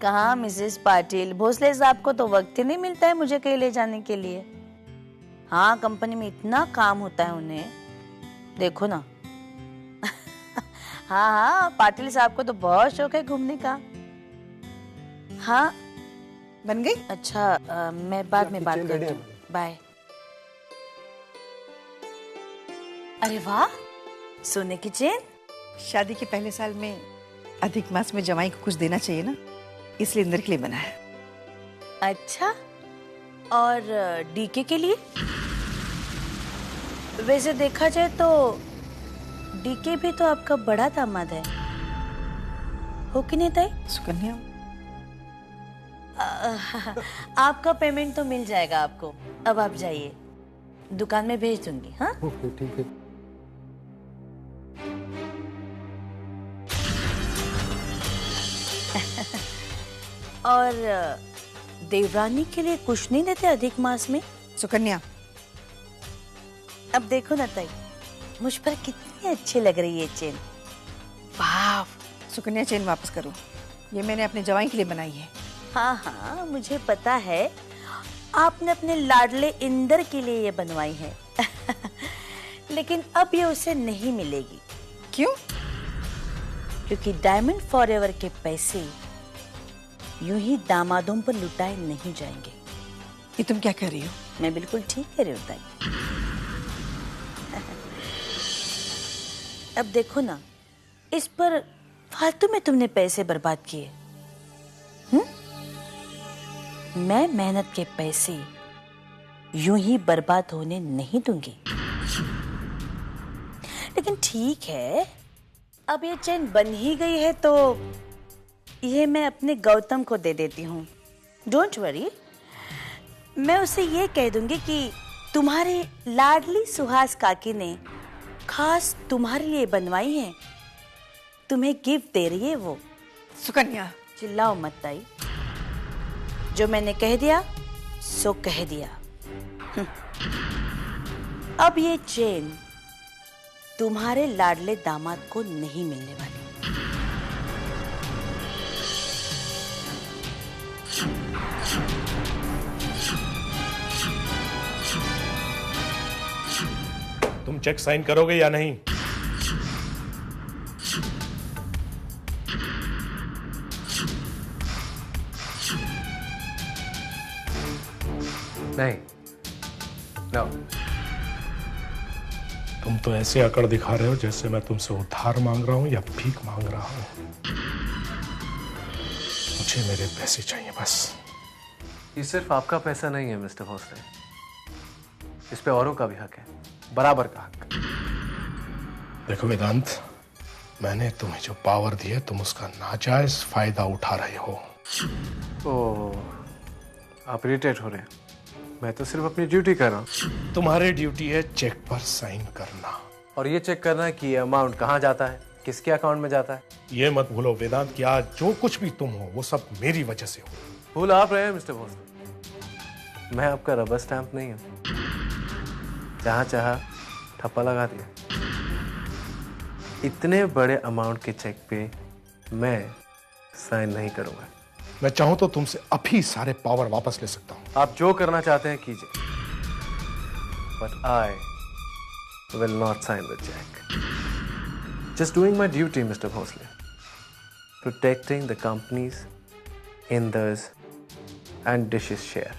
कहाँ मिसेस पाटिल, भोसले साहब को तो वक्त ही नहीं मिलता है मुझे कहीं ले जाने के लिए। हाँ, कंपनी में इतना काम होता है उन्हें, देखो ना। हाँ हाँ, पाटिल साहब को तो बहुत शौक है घूमने का। हाँ, बन गई? अच्छा मैं बाद में बात करती हूँ, बाय। अरे वाह, सोने की चेन। शादी के पहले साल में अधिक मास में जमाई को कुछ देना चाहिए ना, इसलिए इंदर के लिए बना है। अच्छा, और डीके के लिए? वैसे देखा जाए तो डीके भी तो आपका बड़ा दामाद है, हो कि नहीं ताई? सुकन्या, आपका पेमेंट तो मिल जाएगा आपको। अब आप जाइए, दुकान में भेज दूंगी। हाँ ठीक है। और देवरानी के लिए कुछ नहीं देते अधिक मास में? सुकन्या, अब देखो ना ताई, मुझ पर कितनी अच्छी लग रही है चेन। वाह। सुकन्या चेन वापस करो, ये मैंने अपने जवाई के लिए बनाई है। हाँ हाँ, मुझे पता है, आपने अपने लाडले इंदर के लिए ये बनवाई है। लेकिन अब ये उसे नहीं मिलेगी। क्यों? क्योंकि डायमंड फॉरएवर के पैसे यूं ही दामादों पर लुटाए नहीं जाएंगे। ये तुम क्या कह रही हो? मैं बिल्कुल ठीक कह रही हूँ ताई। अब देखो ना, इस पर फालतू में तुमने पैसे बर्बाद किए। मैं मेहनत के पैसे यूं ही बर्बाद होने नहीं दूंगी। लेकिन ठीक है, अब ये चेन बन ही गई है तो ये मैं अपने गौतम को दे देती हूँ। डोंट वरी, मैं उसे ये कह दूंगी कि तुम्हारे लाडली सुहास काकी ने खास तुम्हारे लिए बनवाई है, तुम्हें गिफ्ट दे रही है वो। सुकन्या, चिल्लाओ मत ताई, जो मैंने कह दिया सो कह दिया। अब ये चेन तुम्हारे लाडले दामाद को नहीं मिलने वाली। तुम चेक साइन करोगे या नहीं? नहीं, नो। तुम तो ऐसे अकड़ दिखा रहे हो जैसे मैं तुमसे उधार मांग रहा हूं या भीख मांग रहा हूं। मुझे मेरे पैसे चाहिए बस। ये सिर्फ आपका पैसा नहीं है मिस्टर भोसले, इस पे औरों का भी हक है, बराबर का हक। देखो वेदांत, मैंने तुम्हें जो पावर दी है तुम उसका नाजायज फायदा उठा रहे हो। ओह, आप इरिटेट हो रहे हैं। मैं तो सिर्फ अपनी ड्यूटी कर रहा हूँ। तुम्हारी ड्यूटी है चेक पर साइन करना, और ये चेक करना है कि अमाउंट कहाँ जाता है, किसके अकाउंट में जाता है। ये मत भूलो वेदांत कि आज जो कुछ भी तुम हो वो सब मेरी वजह से हो। भूल आप रहे हैं मिस्टर भोसले, मैं आपका रबर स्टैंप नहीं हूँ। जहाँ चाहा ठप्पा लगा दिया। इतने बड़े अमाउंट के चेक पे मैं साइन नहीं करूंगा। मैं चाहूं तो तुमसे अभी सारे पावर वापस ले सकता हूं। आप जो करना चाहते हैं कीजिए, but I will not sign the cheque. Just doing my duty mister Bhosle, protecting the company's, इंदर्स एंड डिशेस शेयर।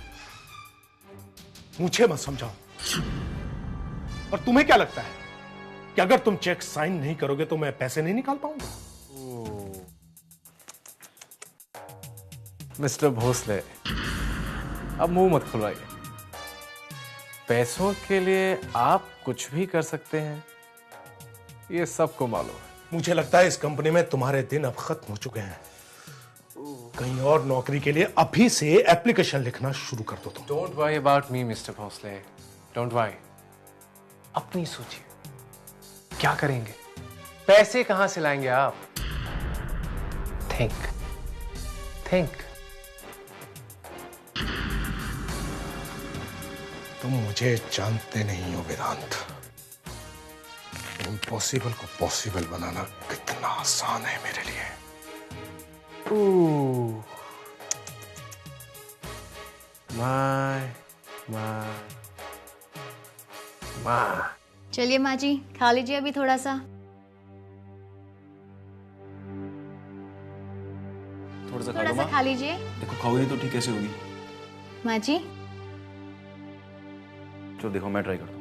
मुझे मत समझाओ। और तुम्हें क्या लगता है कि अगर तुम चेक साइन नहीं करोगे तो मैं पैसे नहीं निकाल पाऊंगा? मिस्टर भोसले, अब मुंह मत खुलवाइए। पैसों के लिए आप कुछ भी कर सकते हैं, ये सबको मालूम है। मुझे लगता है इस कंपनी में तुम्हारे दिन अब खत्म हो चुके हैं। कहीं और नौकरी के लिए अभी से एप्लीकेशन लिखना शुरू कर दो तुम। Don't worry about me mister Bhosale, don't worry. अपनी सोचिए, क्या करेंगे, पैसे कहां से लाएंगे आप? Think think. तुम मुझे जानते नहीं हो वेदांत। इम्पॉसिबल को पॉसिबल बनाना कितना आसान है मेरे लिए। माँ। चलिए माँ जी, खा लीजिए अभी थोड़ा सा। थोड़ा सा खा थोड़ा लो सा माँ। खा लीजिए। देखो खाओगे नहीं तो ठीक कैसे होगी? माँ जी, चलो देखो मैं ट्राई करता हूँ।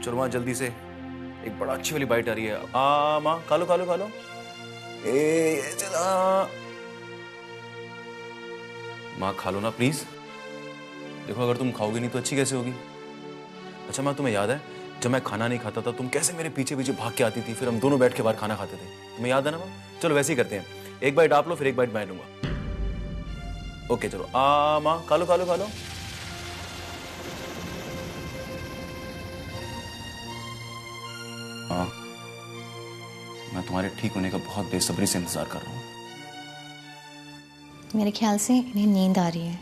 चलो माँ जल्दी से, एक बड़ा अच्छी वाली बाइट आ रही है। माँ खा लो खा लो खा लो। ए चला माँ, खा लो ना प्लीज। देखो अगर तुम खाओगे नहीं तो अच्छी कैसे होगी? अच्छा माँ, तुम्हें याद है जब मैं खाना नहीं खाता था तुम कैसे मेरे पीछे पीछे भाग के आती थी, फिर हम दोनों बैठ के बाहर खाना खाते थे? तुम्हें याद है ना माँ? चलो वैसे ही करते हैं, एक बाइट आप लो फिर एक बाइट मैं लूंगा। ओके चलो। माँ खा लो खा लो खा लो। हाँ, मैं तुम्हारे ठीक होने का बहुत बेसब्री से इंतजार कर रहा हूँ। मेरे ख्याल से इन्हें नींद आ रही है।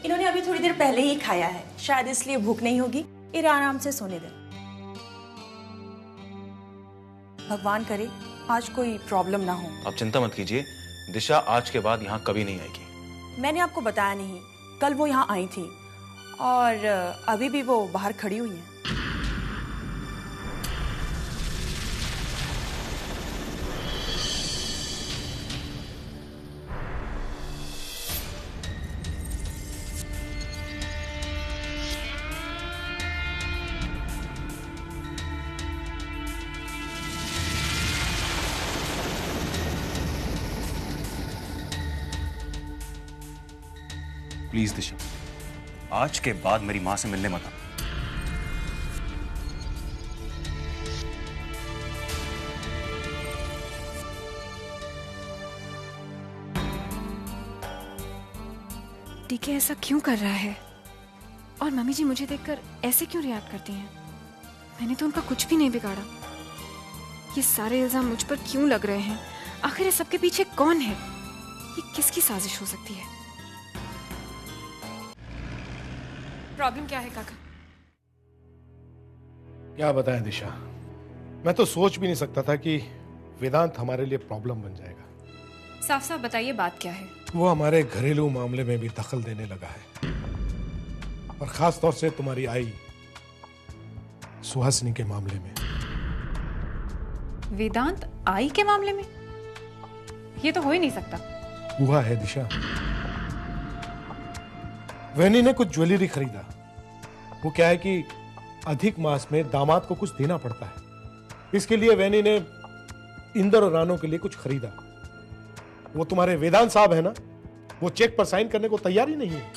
इन्होंने अभी थोड़ी देर पहले ही खाया है, शायद इसलिए भूख नहीं होगी। इन्हें आराम से सोने दें। भगवान करे आज कोई प्रॉब्लम ना हो। आप चिंता मत कीजिए, दिशा आज के बाद यहाँ कभी नहीं आएगी। मैंने आपको बताया नहीं, कल वो यहाँ आई थी और अभी भी वो बाहर खड़ी हुई हैं। प्लीज दिशा, आज के बाद मेरी माँ से मिलने मत आना। टीके ऐसा क्यों कर रहा है? और मम्मी जी मुझे देखकर ऐसे क्यों रिएक्ट करती हैं? मैंने तो उनका कुछ भी नहीं बिगाड़ा। ये सारे इल्जाम मुझ पर क्यों लग रहे हैं? आखिर इस सबके पीछे कौन है? ये किसकी साजिश हो सकती है? प्रॉब्लम क्या है काका? क्या बताएं दिशा, मैं तो सोच भी नहीं सकता था कि वेदांत हमारे लिए प्रॉब्लम बन जाएगा। साफ साफ बताइए बात क्या है? वो हमारे घरेलू मामले में भी दखल देने लगा है, और खास तौर से तुम्हारी आई सुहासिनी के मामले में। वेदांत आई के मामले में? ये तो हो ही नहीं सकता। हुआ है दिशा। वैनी ने कुछ ज्वेलरी खरीदा। वो क्या है कि अधिक मास में दामाद को कुछ देना पड़ता है, इसके लिए वैनी ने इंदर और रानो के लिए कुछ खरीदा। वो तुम्हारे वेदांत साहब है ना, वो चेक पर साइन करने को तैयार ही नहीं है।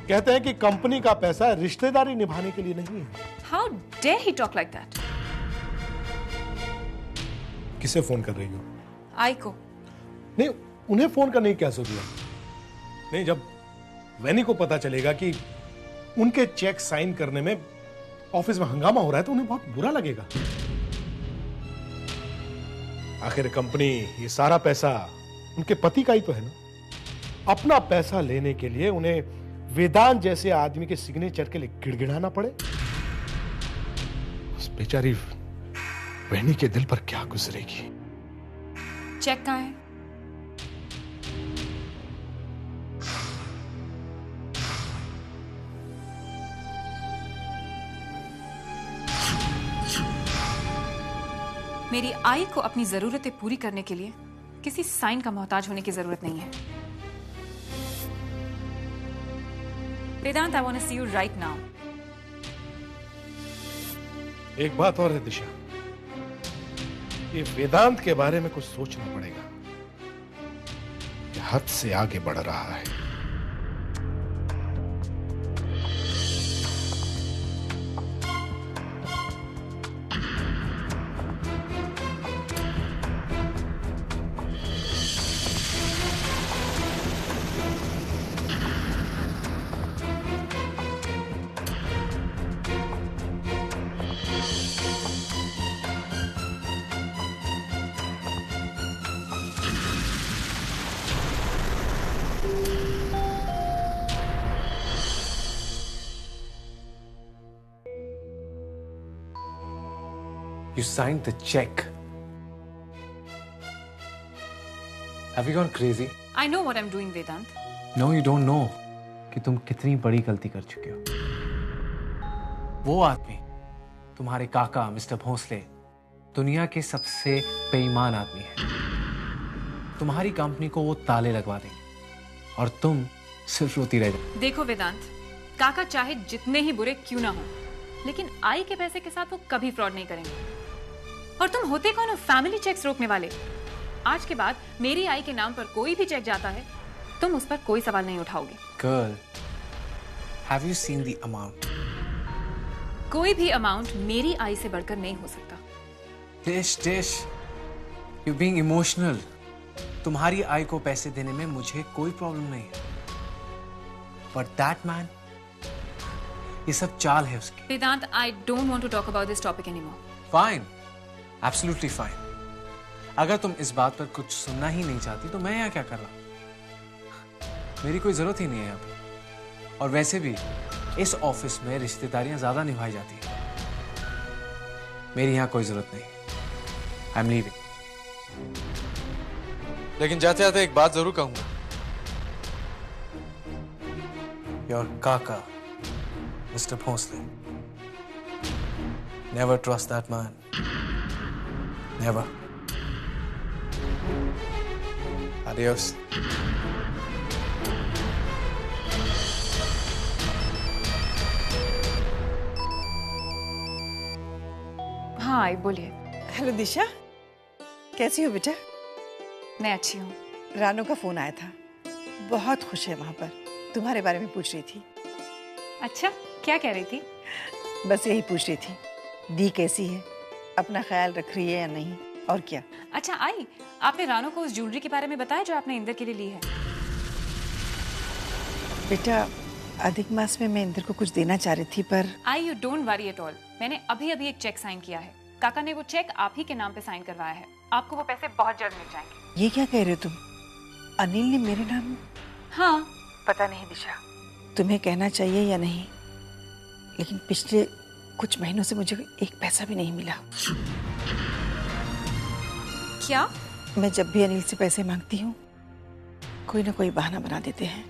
कहते हैं कि कंपनी का पैसा रिश्तेदारी निभाने के लिए नहीं है। How dare he talk like that? किसे फोन कर रही हो? आई को। नहीं, उन्हें फोन करने की क्या जरूरत? नहीं, जब वैनी को पता चलेगा कि उनके चेक साइन करने में ऑफिस में हंगामा हो रहा है तो उन्हें बहुत बुरा लगेगा। आखिर कंपनी, ये सारा पैसा उनके पति का ही तो है ना। अपना पैसा लेने के लिए उन्हें वेदांत जैसे आदमी के सिग्नेचर के लिए गिड़गिड़ाना पड़े। उस बेचारी वैनी के दिल पर क्या गुजरेगी? चेक कहाँ है? मेरी आई को अपनी जरूरतें पूरी करने के लिए किसी साइन का मोहताज होने की जरूरत नहीं है। Vedant, I want to see you right now. एक बात और है दिशा, ये वेदांत के बारे में कुछ सोचना पड़ेगा। ये हद से आगे बढ़ रहा है। You signed the check. Have you gone crazy? I know what I'm doing, Vedant. No, you don't know कि तुम कितनी बड़ी गलती कर चुके हो। वो आदमी, तुम्हारे काका मिस्टर भोसले, दुनिया के सबसे बेईमान आदमी है। तुम्हारी कंपनी को वो ताले लगवा देंगे और तुम सिर्फ रोती रह जाओ। देखो वेदांत, काका चाहे जितने ही बुरे क्यों ना हो, लेकिन आई के पैसे के साथ वो कभी फ्रॉड नहीं करेंगे। और तुम होते कौन हो फैमिली चेक्स रोकने वाले? आज के बाद मेरी आई के नाम पर कोई भी चेक जाता है, तुम उस पर कोई सवाल नहीं उठाओगे। Girl, have you seen the amount? कोई भी अमाउंट मेरी आई से बढ़कर नहीं हो सकता। Dish, you're being emotional. तुम्हारी आई को पैसे देने में मुझे कोई प्रॉब्लम नहीं है। But that man, ये सब चाल है उसकी। वेदांत, I don't want to talk about this topic anymore. Fine, absolutely fine. अगर तुम इस बात पर कुछ सुनना ही नहीं चाहती तो मैं यहाँ क्या कर रहा? मेरी कोई जरूरत ही नहीं है यहाँ पे। और वैसे भी इस ऑफिस में रिश्तेदारियां ज्यादा निभाई जाती हैं। मेरी यहाँ कोई जरूरत नहीं। I am leaving. लेकिन जाते जाते एक बात जरूर कहूंगा। योर काका mister Bhosale, never trust that man, never. Adios. हाँ आई, बोलिए। हेलो दिशा, कैसी हो बेटा? मैं अच्छी हूँ। रानू का फोन आया था, बहुत खुश है वहां पर, तुम्हारे बारे में पूछ रही थी। अच्छा, क्या कह रही थी? बस यही पूछ रही थी, दी कैसी है, अपना ख्याल रख रही है या नहीं, और क्या। अच्छा आई, आपने रानू को उस ज्वेलरी के बारे में बताया जो आपने इंदर के लिए ली है? बेटा, अधिक मास में मैं इंदर को कुछ देना चाह रही थी, पर I you don't worry at all. मैंने अभी अभी एक चेक साइन किया है। काका ने वो चेक आप ही के नाम पे साइन करवाया है। आपको वो पैसे बहुत जल्द मिल जाएंगे। ये क्या कह रहे हो तुम? अनिल ने मेरे नाम? हाँ। पता नहीं दिशा, तुम्हें कहना चाहिए या नहीं, लेकिन पिछले कुछ महीनों से मुझे एक पैसा भी नहीं मिला। क्या? मैं जब भी अनिल से पैसे मांगती हूँ, कोई ना कोई बहाना बना देते हैं।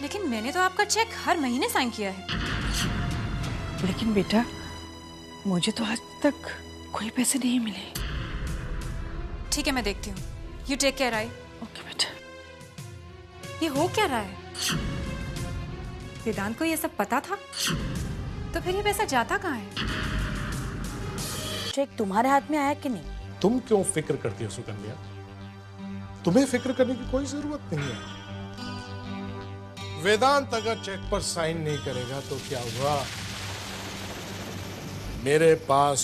लेकिन मैंने तो आपका चेक हर महीने साइन किया है। लेकिन बेटा, मुझे तो आज तक कोई पैसे नहीं मिले। ठीक है, मैं देखती हूँ। यू टेक केयर आई। ओके बेटा। ये हो क्या रहा है? वेदांत को ये सब पता था? तो फिर ये पैसा जाता कहाँ है? चेक तुम्हारे हाथ में आया कि नहीं? तुम क्यों फिक्र करती हो सुकन्या? तुम्हें फिक्र करने की कोई जरूरत नहीं है। वेदांत अगर चेक पर साइन नहीं करेगा तो क्या हुआ? मेरे पास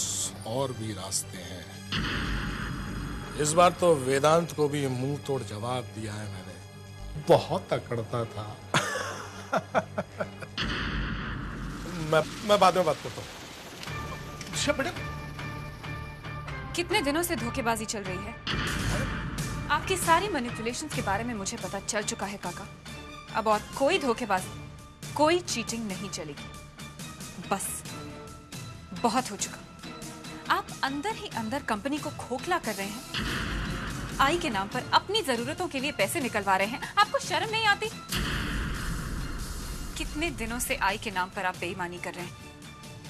और भी रास्ते हैं। इस बार तो वेदांत को भी मुंह तोड़ जवाब दिया है मैंने। बहुत तकड़ता था। मैं बाद में बात करता हूँ। अच्छा बेटा, कितने दिनों से धोखेबाजी चल रही है? आपकी सारी मैनिपुलेशंस के बारे में मुझे पता चल चुका है काका। अब और कोई धोखेबाजी, कोई चीटिंग नहीं चलेगी। बस बहुत हो चुका। आप अंदर ही अंदर कंपनी को खोखला कर रहे हैं। आई के नाम पर अपनी जरूरतों के लिए पैसे निकलवा रहे हैं। आपको शर्म नहीं आती? कितने दिनों से आई के नाम पर आप बेईमानी कर रहे हैं?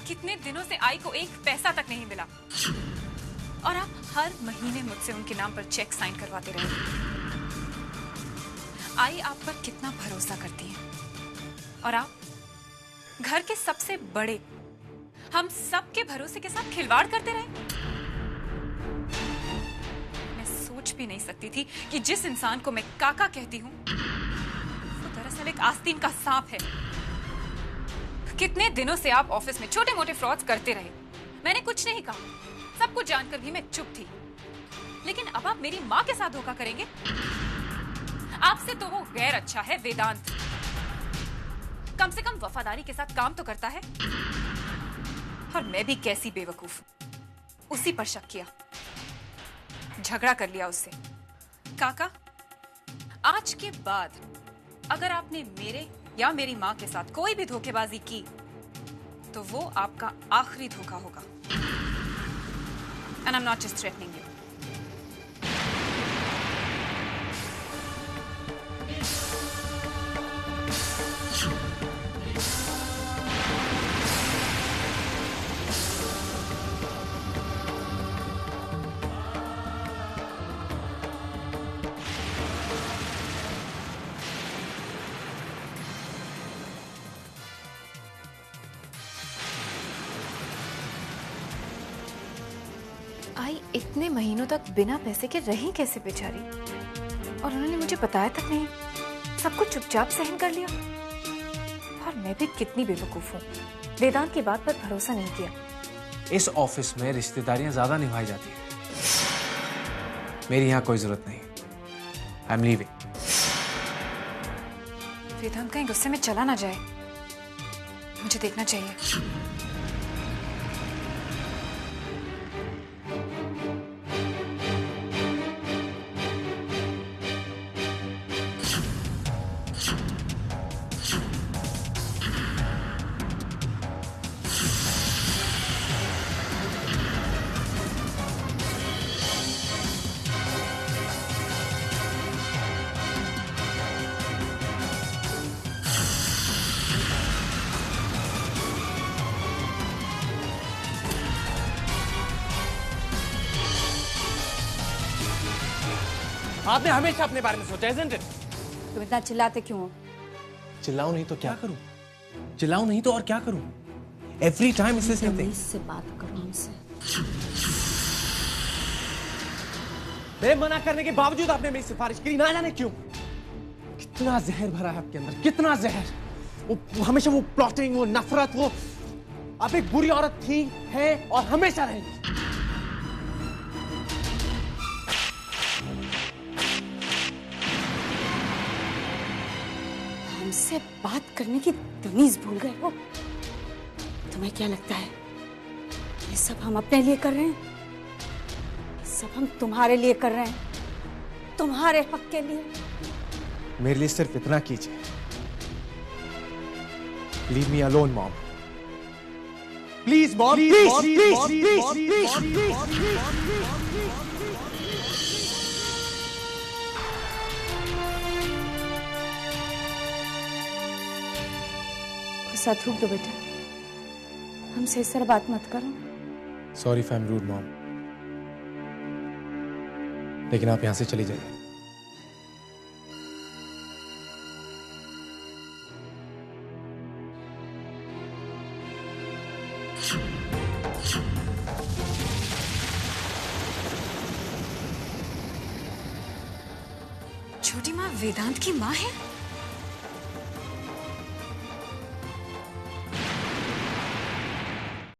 कितने दिनों से आई को एक पैसा तक नहीं मिला, और आप हर महीने मुझसे उनके नाम पर चेक साइन करवाते रहे। आई आप पर कितना भरोसा करती है, और आप घर के सबसे बड़े, हम सबके भरोसे के साथ खिलवाड़ करते रहे। मैं सोच भी नहीं सकती थी कि जिस इंसान को मैं काका कहती हूँ, वो दरअसल एक आस्तीन का सांप है। कितने दिनों से आप ऑफिस में छोटे मोटे फ्रॉड्स करते रहे। मैंने कुछ नहीं कहा, सब कुछ जानकर भी मैं चुप थी। लेकिन अब आप मेरी माँ के साथ धोखा करेंगे? आपसे तो वो गैर अच्छा है वेदांत। कम से कम वफादारी के साथ काम तो करता है। और मैं भी कैसी बेवकूफ, उसी पर शक किया, झगड़ा कर लिया उससे। काका, आज के बाद अगर आपने मेरे या मेरी माँ के साथ कोई भी धोखेबाजी की, तो वो आपका आखिरी धोखा होगा। And I'm not just threatening you. आई इतने महीनों तक बिना पैसे के रही कैसे बेचारी, और उन्होंने मुझे बताया तक नहीं, सब कुछ चुपचाप सहन कर लिया। और मैं भी कितनी बेवकूफ हूँ, वेदांत की बात पर भरोसा नहीं किया। इस ऑफिस में रिश्तेदारियां ज्यादा निभाई जाती हैं। मेरी यहाँ कोई जरूरत नहीं। I am leaving. वेदांत कहीं गुस्से में चला ना जाए, मुझे देखना चाहिए। आपने हमेशा अपने बारे में सोचा, isn't it? तुम इतना चिल्लाते क्यों हो? चिल्लाऊं नहीं तो क्या करूं? चिल्लाऊं नहीं तो और क्या करूं? Every time it's the same thing. से बात करो हमसे। मेरे मना करने के बावजूद आपने मेरी सिफारिश की, ना जाने क्यों? कितना जहर भरा है आपके अंदर, कितना जहर। वो हमेशा वो प्लॉटिंग, वो नफरत, वो आप एक बुरी औरत थी, है और हमेशा रहेगी। हमसे बात करने की तमीज भूल गए हो? तुम्हें क्या लगता है ये सब हम अपने लिए कर रहे हैं? ये सब हम तुम्हारे लिए कर रहे हैं, तुम्हारे हक के लिए। मेरे लिए सिर्फ इतना कीजिए। Leave me alone, Mom. Please, Mom. Please. गुस्सा थूक दो बेटा, हमसे इस तरह बात मत करो। Sorry if I'm rude, Mom. लेकिन आप यहां से चली जाइए। छोटी माँ वेदांत की माँ है?